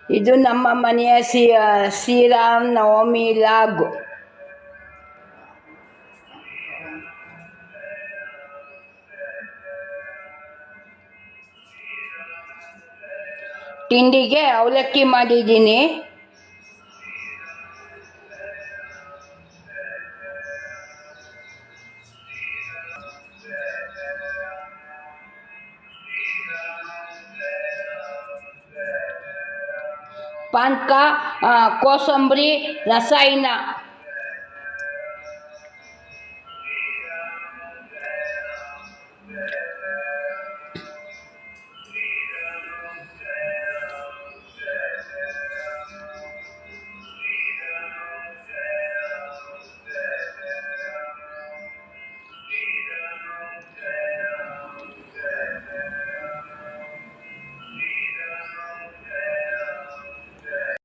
ಇದು ನಮ್ಮ ಮನೆಯ ಶ್ರೀರಾಮ್ ನವಮಿ ಲಾಗ್. ತಿಂಡಿಗೆ ಅವಲಕ್ಕಿ ಮಾಡಿದ್ದೀನಿ. ಪಾನಕ, ಕೋಸಂಬರಿ, ರಸಾಯನ